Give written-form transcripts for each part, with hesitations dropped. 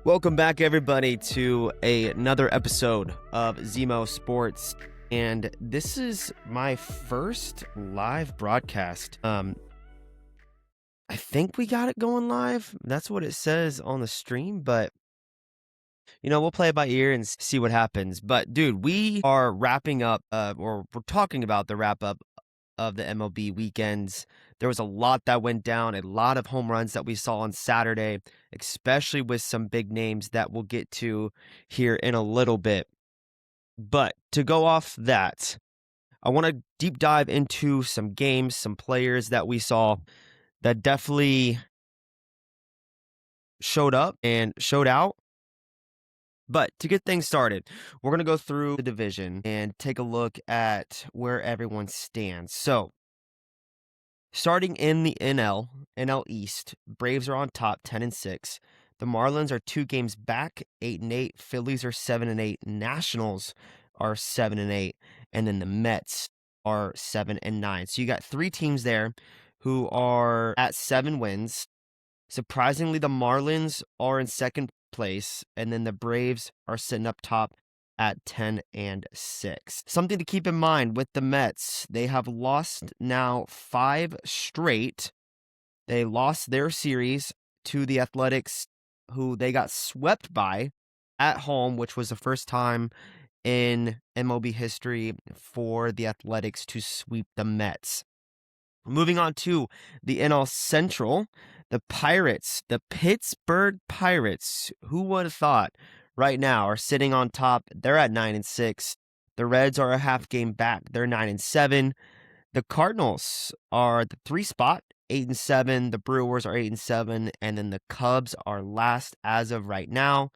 Welcome back, everybody, to another episode of ZmoSports, and this is my first live broadcast. I think we got it going live. That's what it says on the stream, but we'll play it by ear and see what happens. But dude, we are wrapping up, or we're talking about the wrap up of the MLB weekends. There was a lot that went down, a lot of home runs that we saw on Saturday, especially with some big names that we'll get to here in a little bit. But to go off that, I want to deep dive into some games, some players that we saw that definitely showed up and showed out. But to get things started, we're going to go through the division and take a look at where everyone stands. So, starting in the NL East, Braves are on top, 10-6. The Marlins are 2 games back, 8-8. Phillies are 7-8. Nationals are 7-8. And then the Mets are 7-9. So you got 3 teams there who are at 7 wins. Surprisingly, the Marlins are in second place, and then the Braves are sitting up top at 10-6. Something to keep in mind with the Mets, they have lost now 5 straight. They lost their series to the Athletics, who they got swept by at home, which was the first time in MLB history for the Athletics to sweep the Mets. Moving on to the NL Central, the Pirates, the Pittsburgh Pirates, who would have thought, right now are sitting on top. They're at 9-6. The Reds are a half game back. They're 9-7. The Cardinals are the 3 spot, 8-7. The Brewers are 8-7, and then the Cubs are last as of right now.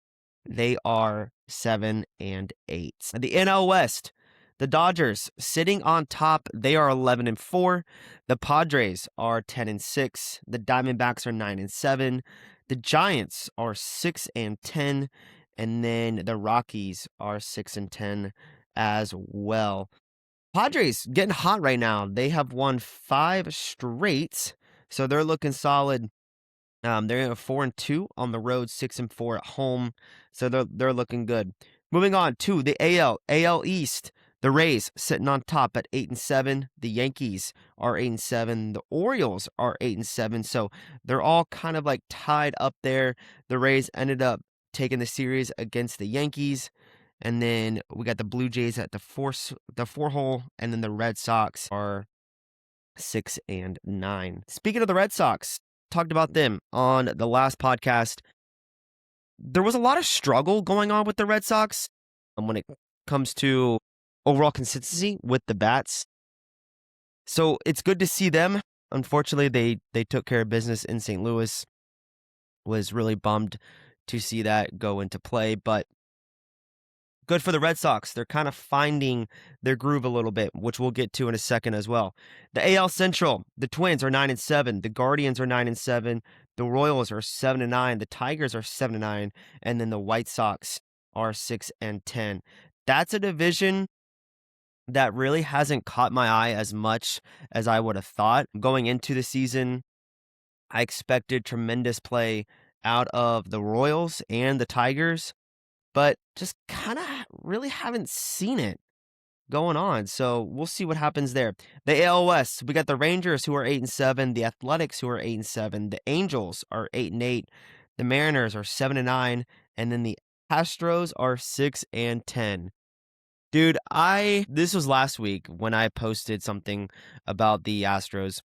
They are 7-8. And the NL West, the Dodgers sitting on top. They are 11-4. The Padres are 10-6. The Diamondbacks are 9-7. The Giants are 6-10. And then the Rockies are 6-10 as well. Padres getting hot right now. They have won 5 straight, so they're looking solid. They're 4-2 on the road, 6-4 at home, so they're looking good. Moving on to the AL East. The Rays sitting on top at 8-7. The Yankees are 8-7. The Orioles are 8-7. So they're all kind of like tied up there. The Rays ended up taking the series against the Yankees, and then we got the Blue Jays at the 4 hole, and then the Red Sox are 6-9. Speaking of the Red Sox, talked about them on the last podcast. There was a lot of struggle going on with the Red Sox when it comes to overall consistency with the bats. So it's good to see them. Unfortunately, they took care of business in St. Louis. Was really bummed to see that go into play, but good for the Red Sox. They're kind of finding their groove a little bit, which we'll get to in a second as well. The AL Central, the Twins are 9-7. The Guardians are 9-7. The Royals are 7-9. The Tigers are 7-9. And then the White Sox are 6-10. That's a division that really hasn't caught my eye as much as I would have thought. Going into the season, I expected tremendous play out of the Royals and the Tigers, but just kind of really haven't seen it going on. So we'll see what happens there. The AL West, we got the Rangers who are 8-7, the Athletics who are 8-7, the Angels are 8-8, the Mariners are 7-9, and then the Astros are 6-10. Dude, this was last week when I posted something about the Astros.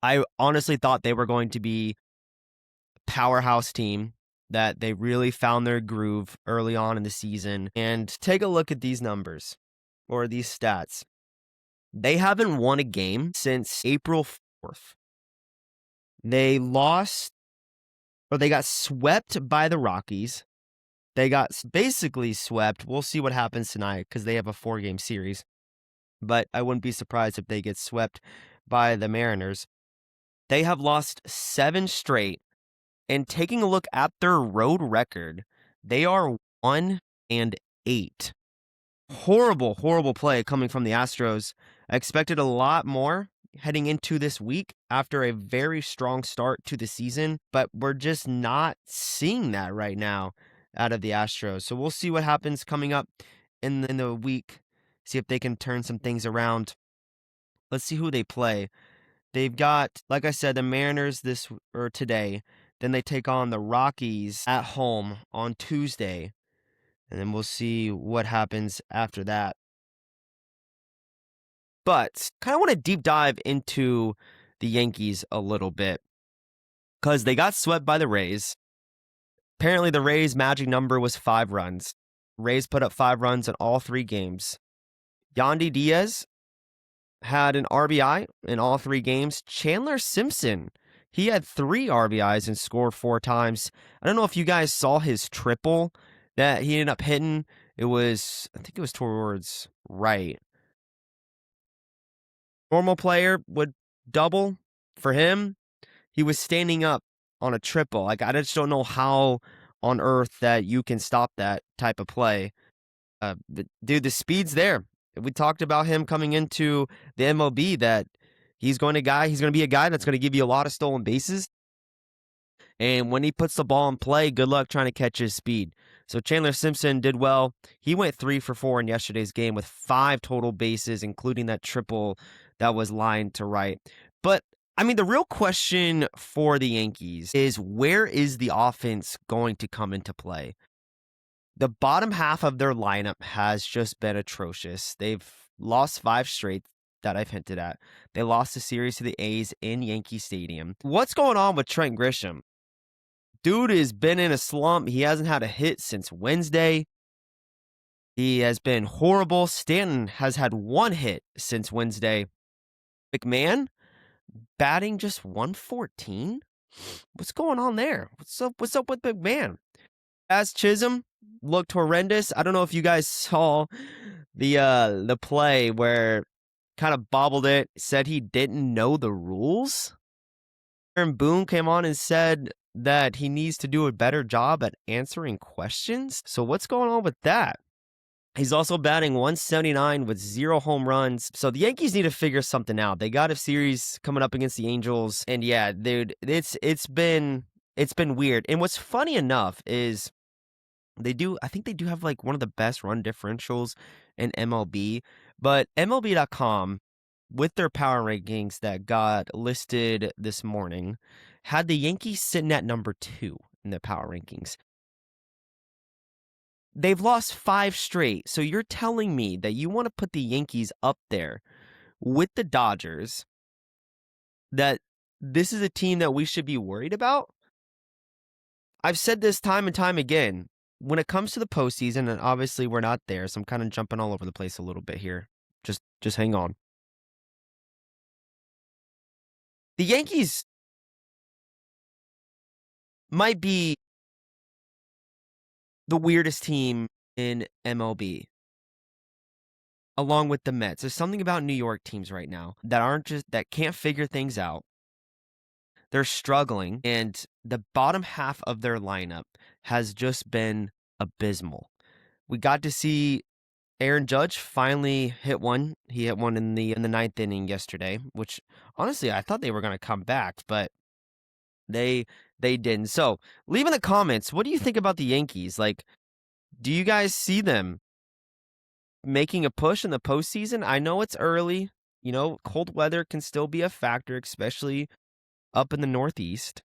I honestly thought they were going to be a powerhouse team, that they really found their groove early on in the season. And take a look at these numbers, or these stats. They haven't won a game since April 4th. They lost, or they got swept by the Rockies. They got basically swept. We'll see what happens tonight because they have a 4-game series. But I wouldn't be surprised if they get swept by the Mariners. They have lost 7 straight. And taking a look at their road record, they are 1-8. Horrible, horrible play coming from the Astros. I expected a lot more heading into this week after a very strong start to the season, but we're just not seeing that right now out of the Astros. So we'll see what happens coming up in the week, see if they can turn some things around. Let's see who they play. They've got, like I said, the Mariners today. Then they take on the Rockies at home on Tuesday. And then we'll see what happens after that. But kind of want to deep dive into the Yankees a little bit because they got swept by the Rays. Apparently, the Rays' magic number was 5 runs. Rays put up 5 runs in all 3 games. Yandy Diaz had an RBI in all 3 games. Chandler Simpson, he had 3 RBIs and scored 4 times. I don't know if you guys saw his triple that he ended up hitting. I think it was towards right. Normal player would double. For him, he was standing up on a triple. Like, I just don't know how on earth that you can stop that type of play. Dude, the speed's there. We talked about him coming into the MLB that he's going to be a guy that's going to give you a lot of stolen bases. And when he puts the ball in play, good luck trying to catch his speed. So Chandler Simpson did well. He went 3 for 4 in yesterday's game with 5 total bases, including that triple that was lined to right. But, I mean, the real question for the Yankees is, where is the offense going to come into play? The bottom half of their lineup has just been atrocious. They've lost 5 straight that I've hinted at. They lost a series to the A's in Yankee Stadium. What's going on with Trent Grisham? Dude has been in a slump. He hasn't had a hit since Wednesday. He has been horrible. Stanton has had 1 hit since Wednesday. McMahon batting just 114. What's going on there? What's up with McMahon? As Chisholm looked horrendous. I don't know if you guys saw the play where kind of bobbled it, said he didn't know the rules. Aaron Boone came on and said that he needs to do a better job at answering questions. So what's going on with that? He's also batting 179 with 0 home runs. So the Yankees need to figure something out. They got a series coming up against the Angels. And yeah, dude, it's been weird. And what's funny enough is I think they do have like one of the best run differentials in MLB. But MLB.com, with their power rankings that got listed this morning, had the Yankees sitting at number 2 in the power rankings. They've lost 5 straight, so you're telling me that you want to put the Yankees up there with the Dodgers, that this is a team that we should be worried about? I've said this time and time again. When it comes to the postseason, and obviously we're not there, so I'm kind of jumping all over the place a little bit here. Just hang on. The Yankees might be the weirdest team in MLB, along with the Mets. There's something about New York teams right now that can't figure things out. They're struggling, and the bottom half of their lineup has just been abysmal. We got to see Aaron Judge finally hit one. He hit one in the 9th inning yesterday, which honestly I thought they were going to come back, but they didn't. So leave in the comments, what do you think about the Yankees? Like, do you guys see them making a push in the postseason? I know it's early. Cold weather can still be a factor, especially up in the Northeast.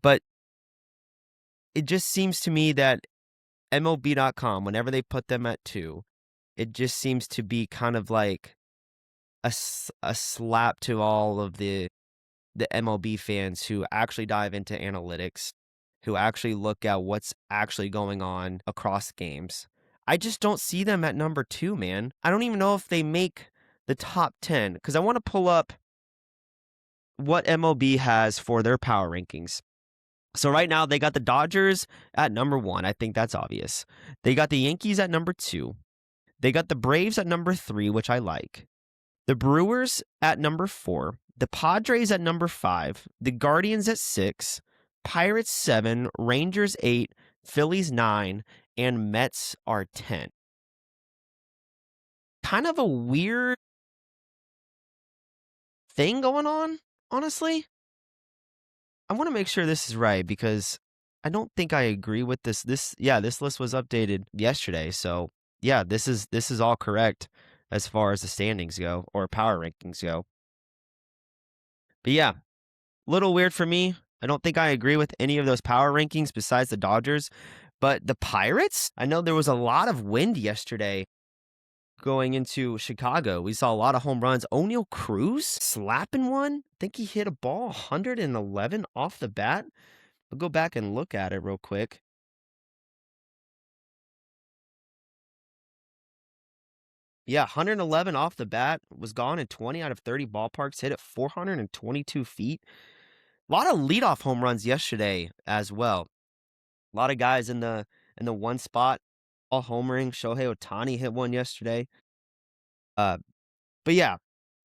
But it just seems to me that MLB.com, whenever they put them at 2, it just seems to be kind of like a slap to all of the MLB fans who actually dive into analytics, who actually look at what's actually going on across games. I just don't see them at number 2, man. I don't even know if they make the top 10, because I want to pull up what MLB has for their power rankings. So right now, they got the Dodgers at number 1. I think that's obvious. They got the Yankees at number 2. They got the Braves at number 3, which I like. The Brewers at number 4. The Padres at number 5. The Guardians at 6. Pirates 7. Rangers 8. Phillies 9. And Mets are 10. Kind of a weird thing going on, honestly. I want to make sure this is right because I don't think I agree with this. This list was updated yesterday. So, yeah, this is all correct as far as the standings go or power rankings go. But yeah, little weird for me. I don't think I agree with any of those power rankings besides the Dodgers. But the Pirates, I know there was a lot of wind yesterday going into Chicago. We saw a lot of home runs. O'Neal Cruz slapping one. I think he hit a ball 111 off the bat. I'll go back and look at it real quick. Yeah, 111 off the bat, was gone in 20 out of 30 ballparks, hit at 422 feet. A lot of leadoff home runs yesterday as well. A lot of guys in the one spot, all homering. Shohei Otani hit one yesterday. But yeah,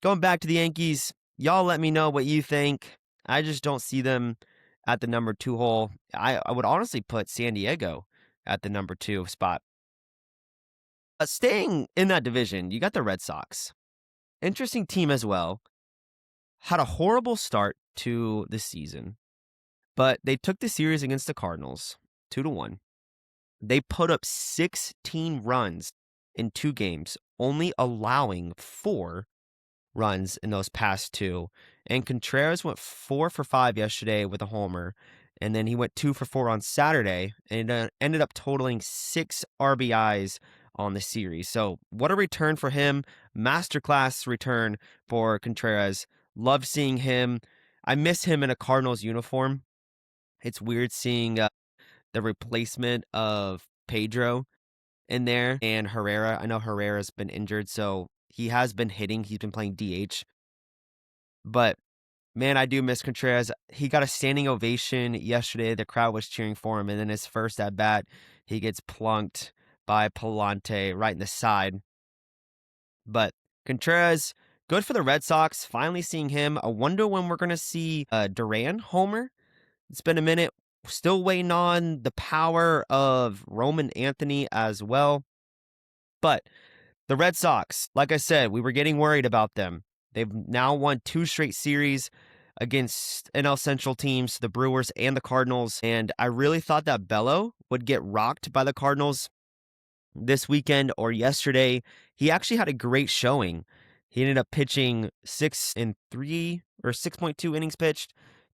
going back to the Yankees, y'all let me know what you think. I just don't see them at the number 2 hole. I would honestly put San Diego at the number 2 spot. Staying in that division, you got the Red Sox. Interesting team as well. Had a horrible start to the season, but they took the series against the Cardinals 2-1. They put up 16 runs in 2 games, only allowing 4 runs in those past 2. And Contreras went 4 for 5 yesterday with a homer, and then he went 2 for 4 on Saturday, and ended up totaling 6 RBIs on the series. So what a return for him. Masterclass return for Contreras. Love seeing him. I miss him in a Cardinals uniform. It's weird seeing the replacement of Pedro in there and Herrera. I know Herrera's been injured, so he has been hitting. He's been playing DH. But, man, I do miss Contreras. He got a standing ovation yesterday. The crowd was cheering for him. And then his first at-bat, he gets plunked by Palante right in the side. But Contreras, good for the Red Sox. Finally seeing him. I wonder when we're going to see Duran homer. It's been a minute. Still waiting on the power of Roman Anthony as well. But the Red Sox, like I said, we were getting worried about them. They've now won 2 straight series against NL Central teams, the Brewers and the Cardinals. And I really thought that Bello would get rocked by the Cardinals this weekend or yesterday. He actually had a great showing. He ended up pitching 6 in 3 or 6.2 innings pitched,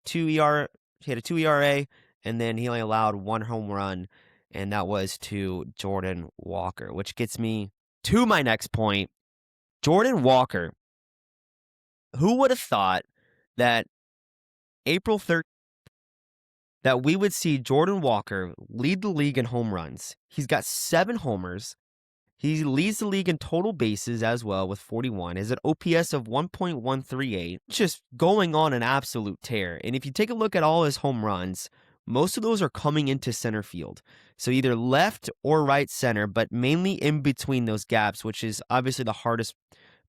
2 ER. He had a 2 ERA, and then he only allowed 1 home run, and that was to Jordan Walker, which gets me to my next point. Jordan Walker. Who would have thought that April 3rd that we would see Jordan Walker lead the league in home runs? He's got 7 homers. He leads the league in total bases as well with 41. Is an OPS of 1.138. Just going on an absolute tear. And if you take a look at all his home runs, most of those are coming into center field. So either left or right center, but mainly in between those gaps, which is obviously the hardest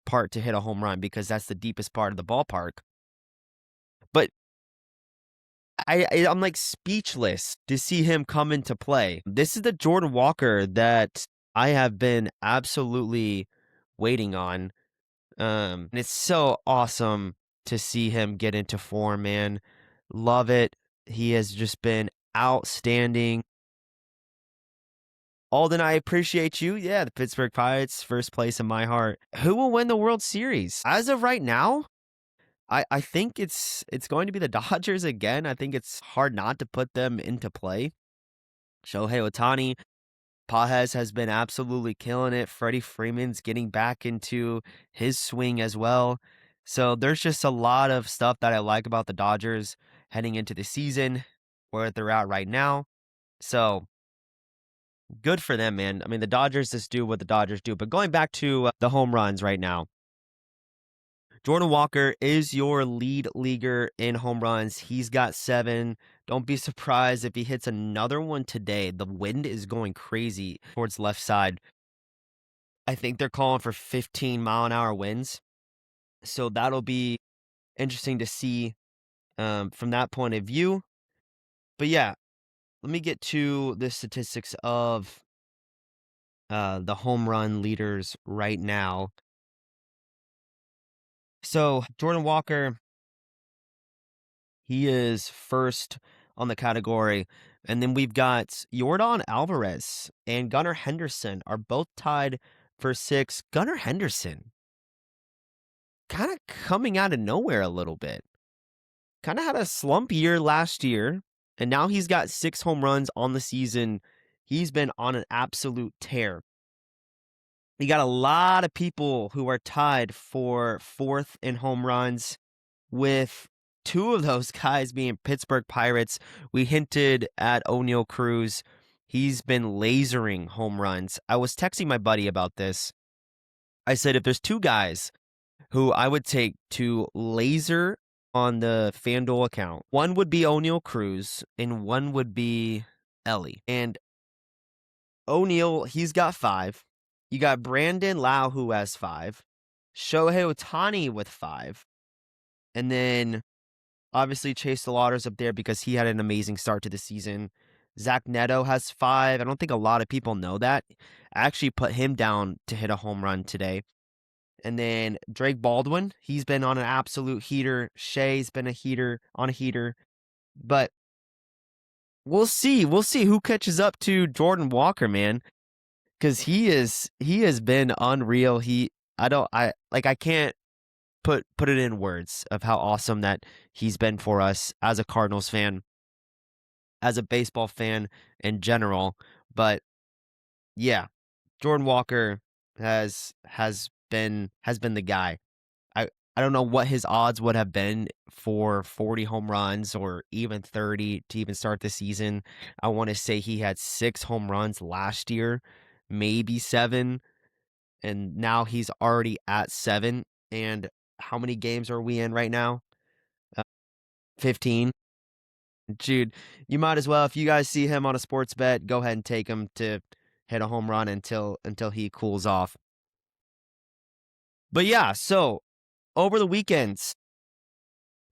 part to hit a home run because that's the deepest part of the ballpark. But I'm like speechless to see him come into play. This is the Jordan Walker that I have been absolutely waiting on. And it's so awesome to see him get into form, man. Love it. He has just been outstanding. Alden, I appreciate you. Yeah, the Pittsburgh Pirates, first place in my heart. Who will win the World Series? As of right now, I think it's going to be the Dodgers again. I think it's hard not to put them into play. Shohei Otani, Pajes has been absolutely killing it. Freddie Freeman's getting back into his swing as well. So there's just a lot of stuff that I like about the Dodgers heading into the season, where they're at right now. So good for them, man. I mean, the Dodgers just do what the Dodgers do. But going back to the home runs right now, Jordan Walker is your lead leaguer in home runs. He's got 7. Don't be surprised if he hits another one today. The wind is going crazy towards the left side. I think they're calling for 15-mile-an-hour winds. So that'll be interesting to see from that point of view. But yeah, let me get to the statistics of the home run leaders right now. So Jordan Walker, he is first on the category. And then we've got Yordan Alvarez and Gunnar Henderson are both tied for 6. Gunnar Henderson kind of coming out of nowhere a little bit. Kind of had a slump year last year, and now he's got 6 home runs on the season. He's been on an absolute tear. You got a lot of people who are tied for 4th in home runs, with 2 of those guys being Pittsburgh Pirates. We hinted at O'Neal Cruz. He's been lasering home runs. I was texting my buddy about this. I said, if there's 2 guys who I would take to laser on the FanDuel account, one would be O'Neal Cruz and one would be Ellie. And O'Neal, he's got 5. You got Brandon Lau, who has 5. Shohei Otani with 5. And then, obviously, Chase DeLauder's up there because he had an amazing start to the season. Zach Neto has 5. I don't think a lot of people know that. I actually put him down to hit a home run today. And then Drake Baldwin, he's been on an absolute heater. Shea's been on a heater. But we'll see. We'll see who catches up to Jordan Walker, man. Because he has been unreal. I can't put it in words of how awesome that he's been for us as a Cardinals fan, as a baseball fan in general. But yeah, Jordan Walker has been the guy. I don't know what his odds would have been for 40 home runs or even 30 to even start the season. I want to say he had 6 home runs last year, maybe 7, and now he's already at 7. And how many games are we in right now? 15. Dude, you might as well, if you guys see him on a sports bet, go ahead and take him to hit a home run until he cools off. But yeah, so over the weekends,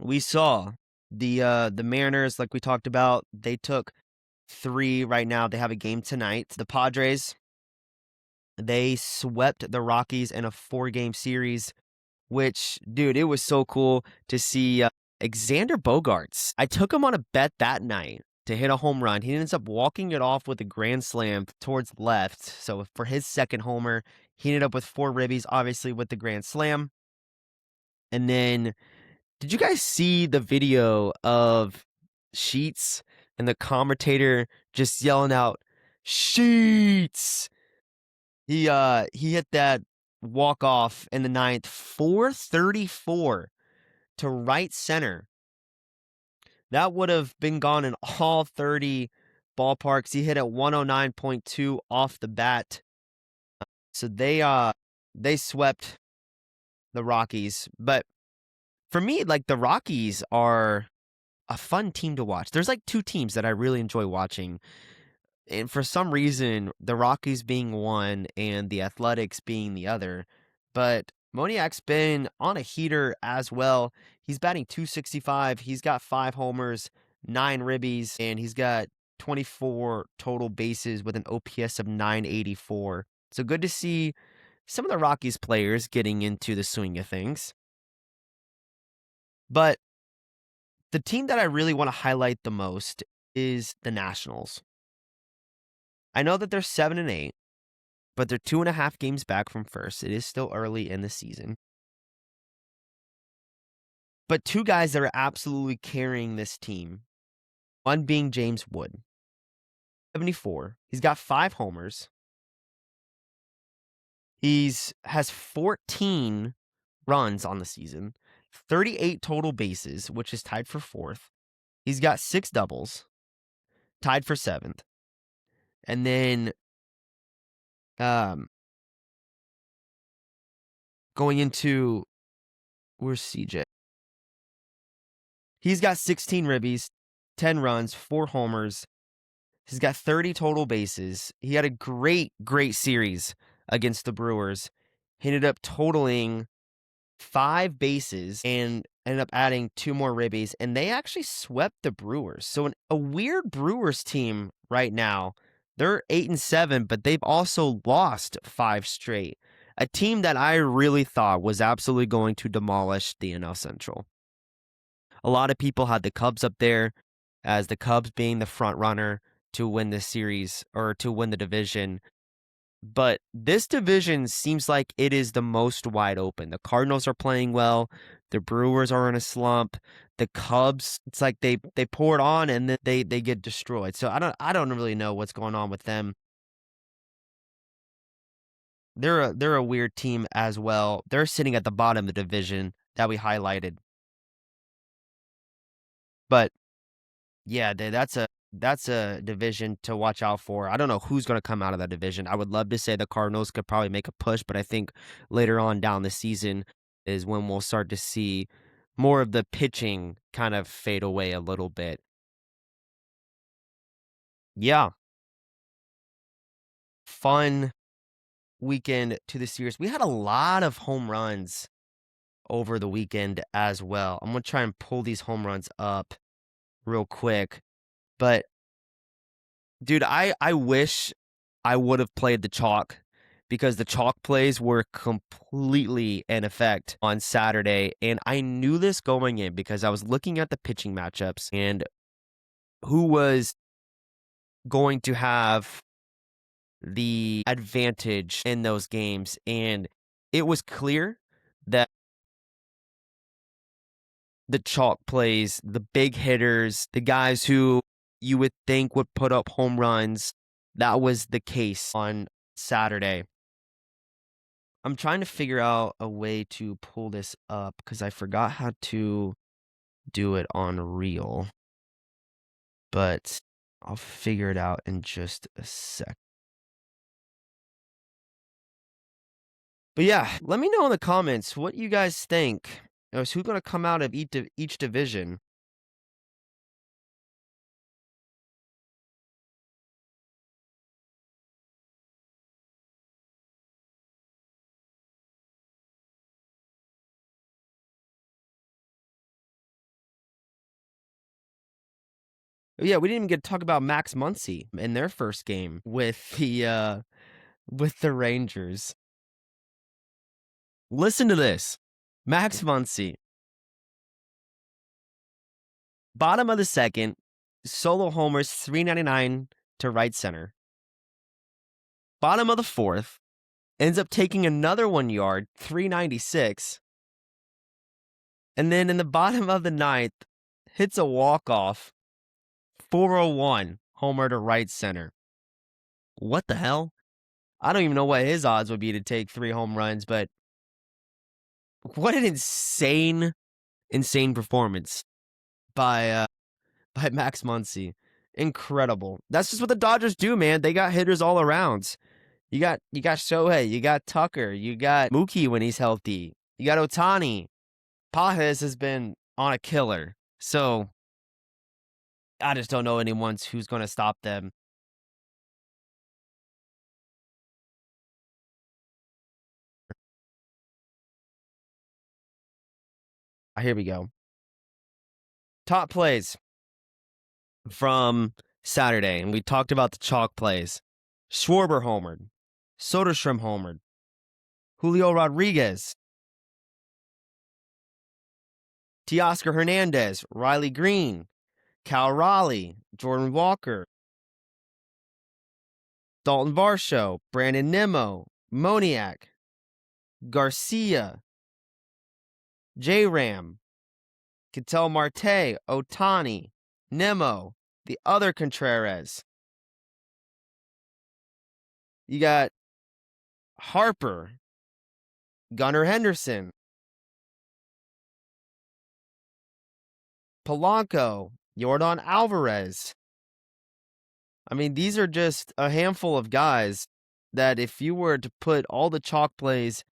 we saw the Mariners, like we talked about. They took 3 right now. They have a game tonight. The Padres, they swept the Rockies in a 4-game series, which, dude, it was so cool to see Xander Bogaerts. I took him on a bet that night to hit a home run. He ends up walking it off with a grand slam towards left. So for his second homer, he ended up with 4 ribbies, obviously with the grand slam. And then, did you guys see the video of Sheets and the commentator just yelling out, "Sheets"? He hit that walk off in the 9th, 434 to right center. That would have been gone in all 30 ballparks. He hit at 109.2 off the bat. So they swept the Rockies. But for me, like, the Rockies are a fun team to watch. There's like 2 teams that I really enjoy watching. And for some reason, the Rockies being one and the Athletics being the other. But Moniak's been on a heater as well. He's batting .265. He's got 5 homers, 9 ribbies, and he's got 24 total bases with an OPS of 984. So good to see some of the Rockies players getting into the swing of things. But the team that I really want to highlight the most is the Nationals. I know that they're 7-8, but they're 2.5 games back from first. It is still early in the season. But 2 guys that are absolutely carrying this team, one being James Wood, 74. He's got 5 homers. Has 14 runs on the season, 38 total bases, which is tied for 4th. He's got 6 doubles, tied for 7th. And then going into, where's CJ? He's got 16 ribbies, 10 runs, 4 homers. He's got 30 total bases. He had a great series against the Brewers. He ended up totaling 5 bases and ended up adding 2 more ribbies, and they actually swept the Brewers. So a weird Brewers team right now. They're 8-7, but they've also lost 5 straight. a team that I really thought was absolutely going to demolish the NL Central. A lot of people had the Cubs up there as the Cubs being the front runner to win the series or to win the division. But this division seems like it is the most wide open. The Cardinals are playing well. The Brewers are in a slump. The Cubs, it's like they pour it on and then they get destroyed. So I don't really know what's going on with them. They're a weird team as well. They're sitting at the bottom of the division that we highlighted. But yeah, that's a division to watch out for. I don't know who's going to come out of that division. I would love to say the Cardinals could probably make a push, but I think later on down the season is when we'll start to see more of the pitching kind of fade away a little bit. Yeah, fun weekend to the series. We had a lot of home runs over the weekend as well. I'm going to try and pull these home runs up real quick. But dude, I wish I would have played the chalk because the chalk plays were completely in effect on Saturday. And I knew this going in because I was looking at the pitching matchups and who was going to have the advantage in those games. And it was clear that the chalk plays, the big hitters, the guys who you would think would put up home runs, that was the case on Saturday. I'm trying to figure out a way to pull this up because I forgot how to do it on Reel. But I'll figure it out in just a sec. But yeah, let me know in the comments what you guys think. Is who's going to come out of each division? Yeah, we didn't even get to talk about Max Muncie in their first game with the Rangers. Listen to this. Max Muncie. Bottom of the second, solo homers 399 to right center. Bottom of the fourth, ends up taking another 1 yard, 396. And then in the bottom of the ninth, hits a walk-off, 401 homer to right center. What the hell? I don't even know what his odds would be to take 3 home runs, but what an insane performance by Max Muncy. Incredible. That's just what the Dodgers do, man. They got hitters all around. You got Shohei, you got Tucker, you got Mookie when he's healthy, you got Otani. Pajes has been on a killer. So I just don't know anyone who's going to stop them. Here we go. Top plays from Saturday, and we talked about the chalk plays. Schwarber homered. Soderstrom homered. Julio Rodriguez. Teoscar Hernandez. Riley Green. Cal Raleigh. Jordan Walker. Dalton Varsho. Brandon Nimmo. Moniak. Garcia. J-Ram. Ketel Marte. Otani. Nimmo. The other Contreras. You got Harper. Gunnar Henderson. Polanco. Yordan Alvarez. I mean, these are just a handful of guys that if you were to put all the chalk plays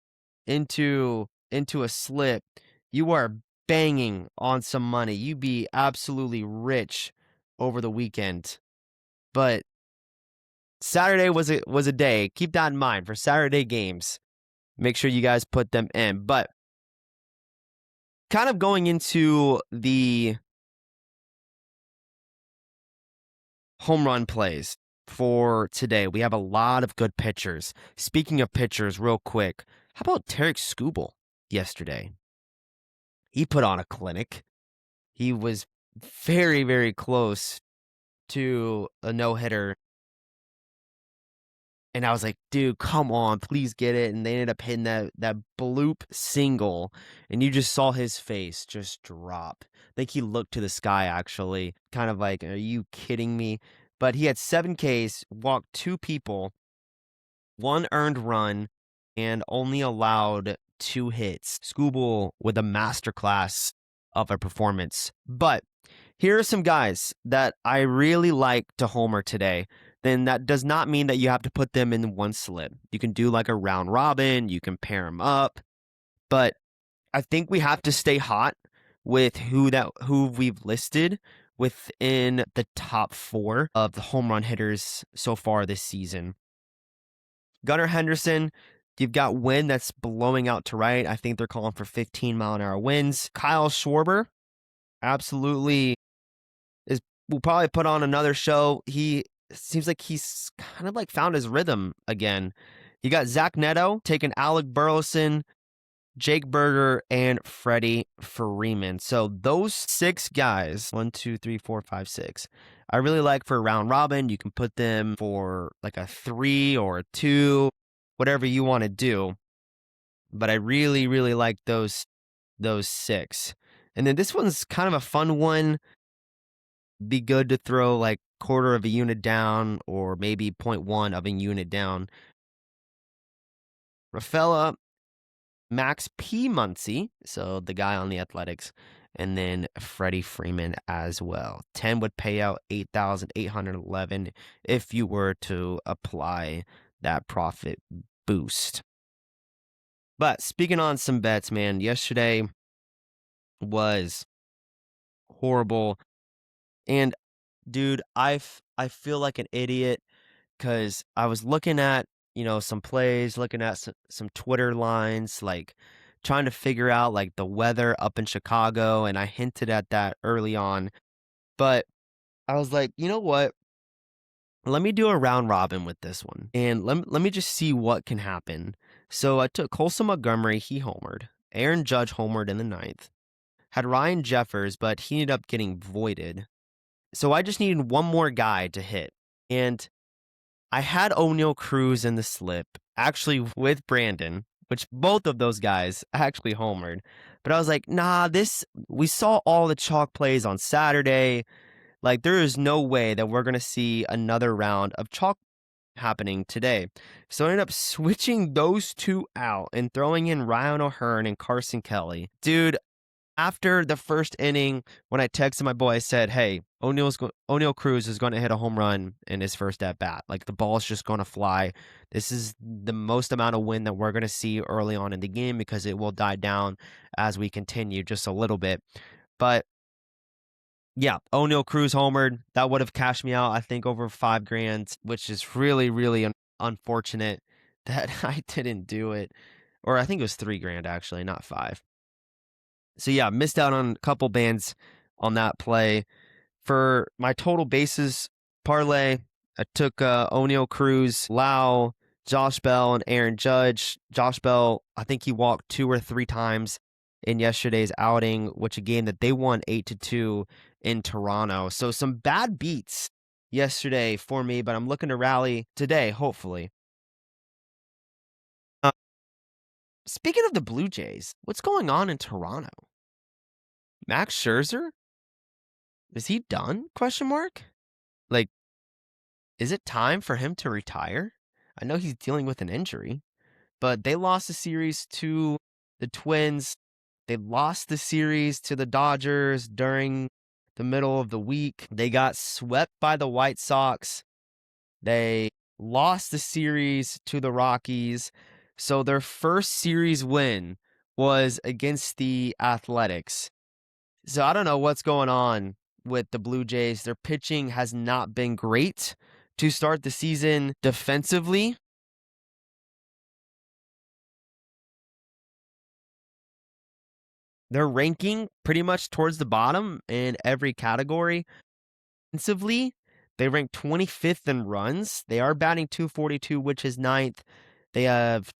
into a slip, you are banging on some money. You'd be absolutely rich over the weekend. But Saturday was a day. Keep that in mind for Saturday games. Make sure you guys put them in. But kind of going into the home run plays. for today. We have a lot of good pitchers. Speaking of pitchers, real quick, how about Tarek Skubal yesterday? He put on a clinic. He was very, very close to a no-hitter. And I was like, dude, come on, please get it. And they ended up hitting that bloop single. And you just saw his face just drop. I think he looked to the sky, actually. Kind of like, are you kidding me? But he had 7 Ks, walked 2 people, 1 earned run, and only allowed 2 hits. Skubal with a masterclass of a performance. But here are some guys that I really like to homer today. Then that does not mean that you have to put them in one slip. You can do like a round robin, you can pair them up. But I think we have to stay hot with who we've listed within the top 4 of the home run hitters so far this season. Gunnar Henderson, you've got wind that's blowing out to right. I think they're calling for 15-mile-an-hour winds. Kyle Schwarber, absolutely will probably put on another show. He seems like he's kind of like found his rhythm again. You got Zach Neto taking Alec Burleson, Jake Berger, and Freddie Freeman. So those 6 guys, 1, 2, 3, 4, 5, 6, I really like for a round robin. You can put them for like a 3 or a 2, whatever you want to do. But I really, really like those 6. And then this one's kind of a fun one. Be good to throw like quarter of a unit down or maybe 0.1 of a unit down. Rafaela, Max P. Muncie, so the guy on the Athletics, and then Freddie Freeman as well. 10 would pay out $8,811 if you were to apply that profit boost. But speaking on some bets, man, yesterday was horrible. And dude, I feel like an idiot because I was looking at, some plays, looking at some Twitter lines, like trying to figure out like the weather up in Chicago. And I hinted at that early on. But I was like, you know what? Let me do a round robin with this one. And let me just see what can happen. So I took Colson Montgomery, he homered. Aaron Judge homered in the 9th. Had Ryan Jeffers, but he ended up getting voided. So I just needed one more guy to hit. And I had O'Neal Cruz in the slip, actually with Brandon, which both of those guys actually homered. But I was like, nah, we saw all the chalk plays on Saturday. Like, there is no way that we're going to see another round of chalk happening today. So I ended up switching those 2 out and throwing in Ryan O'Hearn and Carson Kelly. Dude, after the first inning, when I texted my boy, I said, hey, O'Neal Cruz is going to hit a home run in his first at-bat. Like, the ball's just going to fly. This is the most amount of wind that we're going to see early on in the game because it will die down as we continue just a little bit. But, yeah, O'Neal Cruz homered. That would have cashed me out, I think, over $5,000, which is really, really unfortunate that I didn't do it. Or I think it was $3,000, actually, not 5. So yeah, missed out on a couple bands on that play. For my total bases parlay, I took O'Neal Cruz, Lau, Josh Bell, and Aaron Judge. Josh Bell, I think he walked 2 or 3 times in yesterday's outing, which a game that they won 8-2 in Toronto. So some bad beats yesterday for me, but I'm looking to rally today, hopefully. Speaking of the Blue Jays, what's going on in Toronto? Max Scherzer? Is he done? Question mark? Like, is it time for him to retire? I know he's dealing with an injury, but they lost the series to the Twins. They lost the series to the Dodgers during the middle of the week. They got swept by the White Sox. They lost the series to the Rockies. So their first series win was against the Athletics. So I don't know what's going on with the Blue Jays. Their pitching has not been great to start the season defensively. They're ranking pretty much towards the bottom in every category. Offensively, They rank 25th in runs. They are batting .242, which is ninth. They have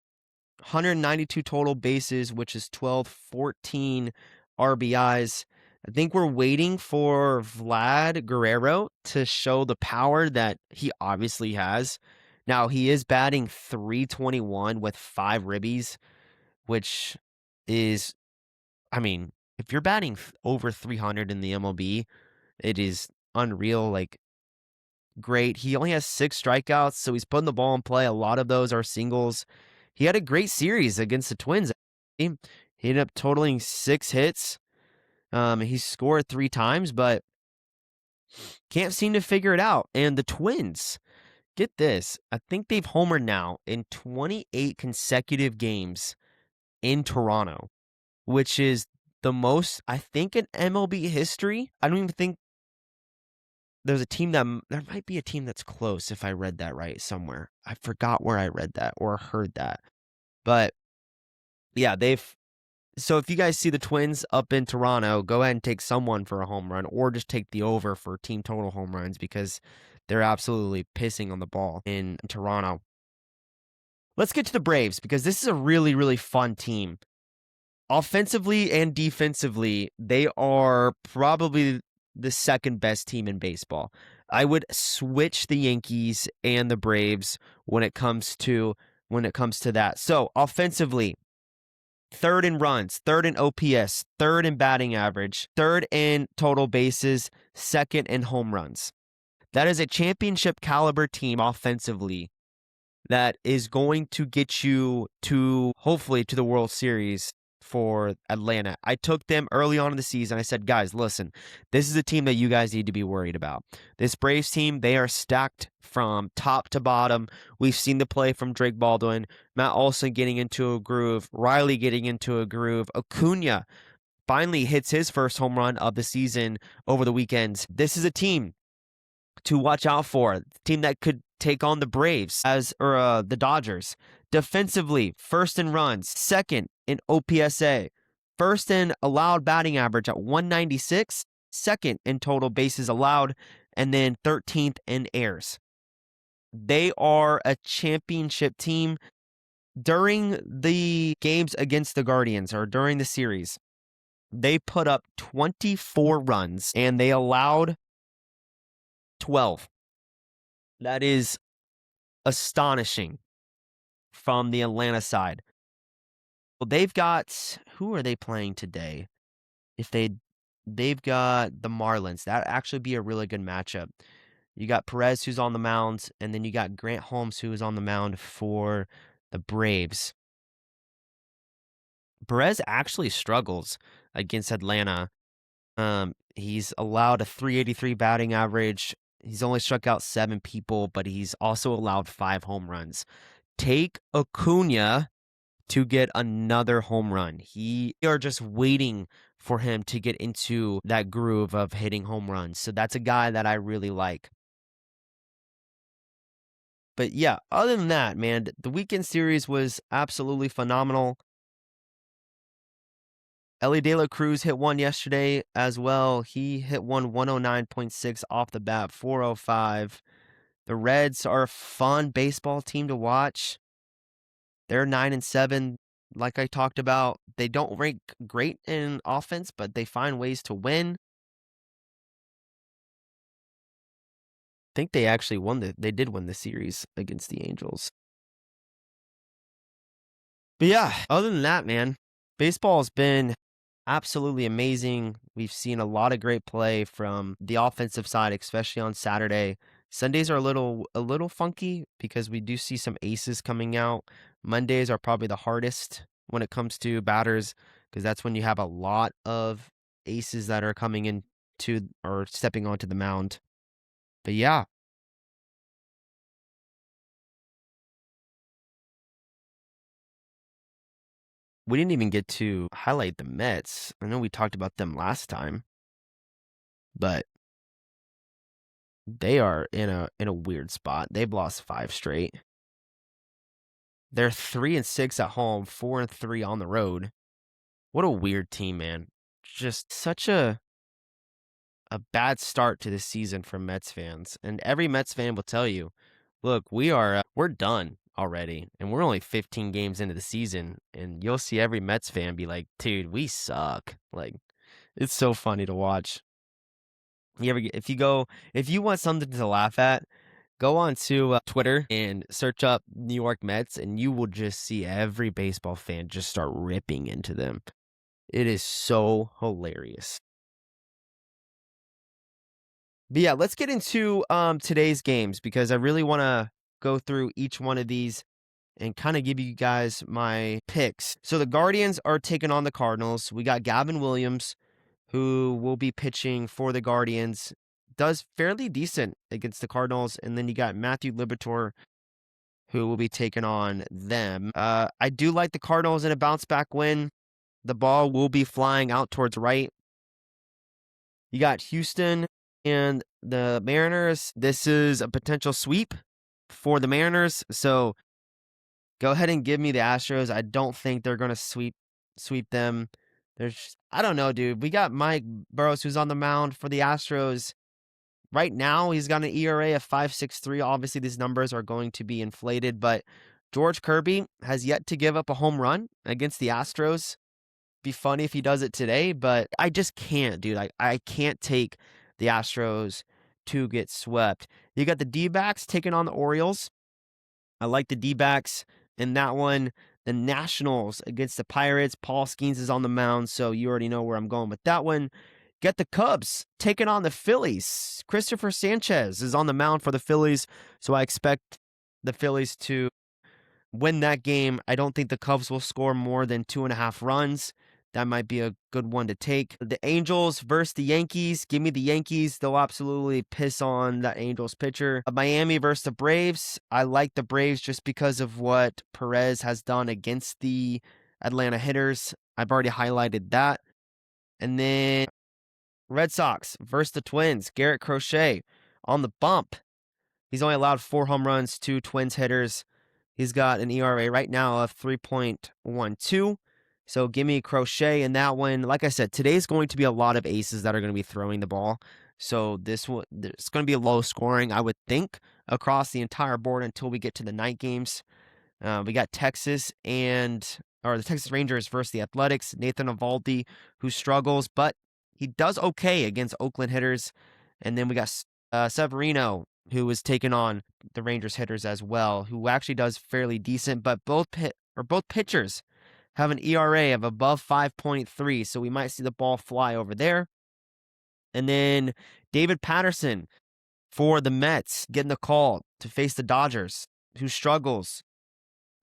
192 total bases, which is 12, 14 RBIs. I think we're waiting for Vlad Guerrero to show the power that he obviously has. Now, he is batting .321 with 5 ribbies, which is, I mean, if you're batting over 300 in the MLB, it is unreal. Like, great. He only has 6 strikeouts, so he's putting the ball in play. A lot of those are singles. He had a great series against the Twins. He ended up totaling 6 hits. He scored 3 times, but can't seem to figure it out. And the Twins, get this, I think they've homered now in 28 consecutive games in Toronto, which is the most, I think, in MLB history. I don't even think there's a team that, there might be a team that's close if I read that right somewhere. I forgot where I read that or heard that. But yeah, so if you guys see the Twins up in Toronto, go ahead and take someone for a home run or just take the over for team total home runs because they're absolutely pissing on the ball in Toronto. Let's get to the Braves because this is a really, really fun team. Offensively and defensively, they are probably the second best team in baseball. I would switch the Yankees and the Braves when it comes to that. So, offensively, third in runs, third in OPS, third in batting average, third in total bases, second in home runs. That is a championship caliber team offensively that is going to get you to, hopefully, to the World Series for Atlanta. I took them early on in the season. I said, guys, listen, this is a team that you guys need to be worried about. This Braves team, they are stacked from top to bottom. We've seen the play from Drake Baldwin, Matt Olson getting into a groove, Riley getting into a groove, Acuna finally hits his first home run of the season over the weekend. This is a team to watch out for. A team that could take on the Braves or the Dodgers. Defensively, first in runs, second in OPSA, first in allowed batting average at 196, second in total bases allowed, and then 13th in errors. They are a championship team. During the games against the Guardians, or during the series, they put up 24 runs, and they allowed 12. That is astonishing from the Atlanta side. Well, they've got, who are they playing today? They've got the Marlins. That'd actually be a really good matchup. You got Perez, who's on the mound, and then you got Grant Holmes, who is on the mound for the Braves. Perez actually struggles against Atlanta. He's allowed a .383 batting average. He's only struck out 7 people, but he's also allowed 5 home runs. Take Acuna to get another home run. We are just waiting for him to get into that groove of hitting home runs. So that's a guy that I really like. But yeah, other than that, man, the weekend series was absolutely phenomenal. Ellie De La Cruz hit one yesterday as well. He hit one 109.6 off the bat, 405. The Reds are a fun baseball team to watch. They're 9-7, like I talked about. They don't rank great in offense, but they find ways to win. I think they actually they did win the series against the Angels. But yeah, other than that, man, baseball has been absolutely amazing. We've seen a lot of great play from the offensive side, especially on Saturday. Sundays are a little funky because we do see some aces coming out. Mondays are probably the hardest when it comes to batters because that's when you have a lot of aces that are coming in to or stepping onto the mound. But yeah. We didn't even get to highlight the Mets. I know we talked about them last time, but they are in a weird spot. They've lost 5 straight. They're 3-6 at home, 4-3 on the road. What a weird team, man. Just such a a bad start to the season for Mets fans. And every Mets fan will tell you, look, we're done already, and we're only 15 games into the season, and you'll see every Mets fan be like, dude, we suck. Like, it's so funny to watch. If you want something to laugh at, go on to Twitter and search up New York Mets, and you will just see every baseball fan just start ripping into them. It is so hilarious. But yeah, let's get into today's games, because I really want to go through each one of these and kind of give you guys my picks. So the Guardians are taking on the Cardinals. We got Gavin Williams, who will be pitching for the Guardians. Does fairly decent against the Cardinals. And then you got Matthew Liberatore, who will be taking on them. I do like the Cardinals in a bounce back win. The ball will be flying out towards right. You got Houston and the Mariners. This is a potential sweep for the Mariners. So go ahead and give me the Astros. I don't think they're going to sweep them. I don't know, dude. We got Mike Burrows, who's on the mound for the Astros. Right now, he's got an ERA of 5.63. Obviously, these numbers are going to be inflated, but George Kirby has yet to give up a home run against the Astros. Be funny if he does it today, but I just can't, dude. I can't take the Astros to get swept. You got the D-backs taking on the Orioles. I like the D-backs in that one. The Nationals against the Pirates. Paul Skeens is on the mound, so you already know where I'm going with that one. Get the Cubs taking on the Phillies. Christopher Sanchez is on the mound for the Phillies, so I expect the Phillies to win that game. I don't think the Cubs will score more than 2.5 runs. That might be a good one to take. The Angels versus the Yankees. Give me the Yankees. They'll absolutely piss on that Angels pitcher. Miami versus the Braves. I like the Braves just because of what Perez has done against the Atlanta hitters. I've already highlighted that. And then Red Sox versus the Twins. Garrett Crochet on the bump. He's only allowed 4 home runs to Twins hitters. He's got an ERA right now of 3.12. So give me Crochet in that one. Like I said, today's going to be a lot of aces that are going to be throwing the ball. So it's going to be a low scoring, I would think, across the entire board until we get to the night games. We got the Texas Rangers versus the Athletics. Nathan Eovaldi, who struggles, but he does okay against Oakland hitters. And then we got Severino, who is taking on the Rangers hitters as well, who actually does fairly decent, but both pitchers have an ERA of above 5.3, so we might see the ball fly over there. And then David Patterson for the Mets getting the call to face the Dodgers, who struggles.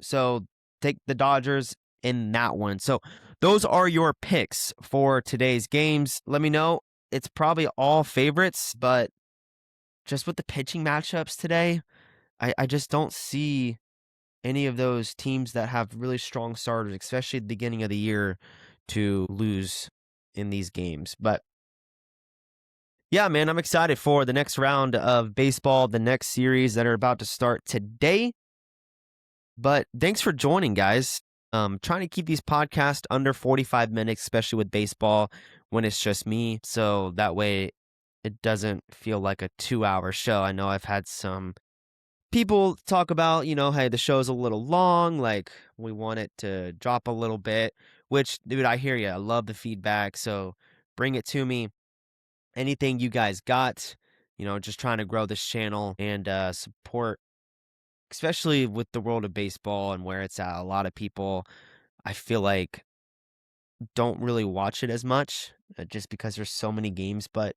So take the Dodgers in that one. So those are your picks for today's games. Let me know. It's probably all favorites, but just with the pitching matchups today, I just don't see any of those teams that have really strong starters, especially at the beginning of the year, to lose in these games. But yeah, man, I'm excited for the next round of baseball, the next series that are about to start today. But thanks for joining, guys. Trying to keep these podcasts under 45 minutes, especially with baseball when it's just me. So that way it doesn't feel like a 2-hour show. I know I've had some people talk about, hey, the show's a little long, like we want it to drop a little bit, which, dude, I hear you. I love the feedback, so bring it to me. Anything you guys got, just trying to grow this channel and support, especially with the world of baseball and where it's at. A lot of people, I feel like, don't really watch it as much just because there's so many games, but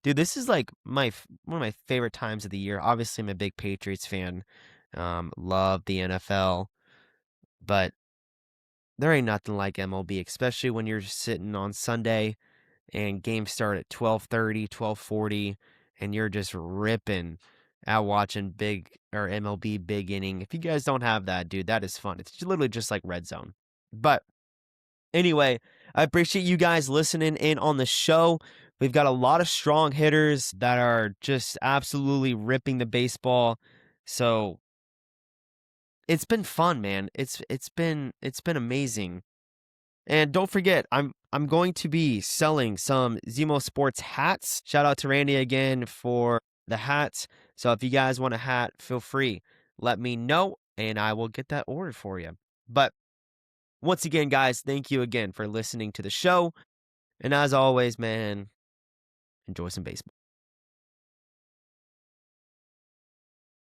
dude, this is like one of my favorite times of the year. Obviously, I'm a big Patriots fan. Love the NFL, but there ain't nothing like MLB, especially when you're sitting on Sunday and games start at 12:30, 12:40, and you're just ripping out watching MLB Big Inning. If you guys don't have that, dude, that is fun. It's literally just like Red Zone. But anyway, I appreciate you guys listening in on the show. We've got a lot of strong hitters that are just absolutely ripping the baseball. So it's been fun, man. It's been amazing. And don't forget, I'm I'm going to be selling some ZmoSports hats. Shout out to Randy again for the hats. So if you guys want a hat, feel free. Let me know, and I will get that ordered for you. But once again, guys, thank you again for listening to the show. And as always, man, enjoy some baseball.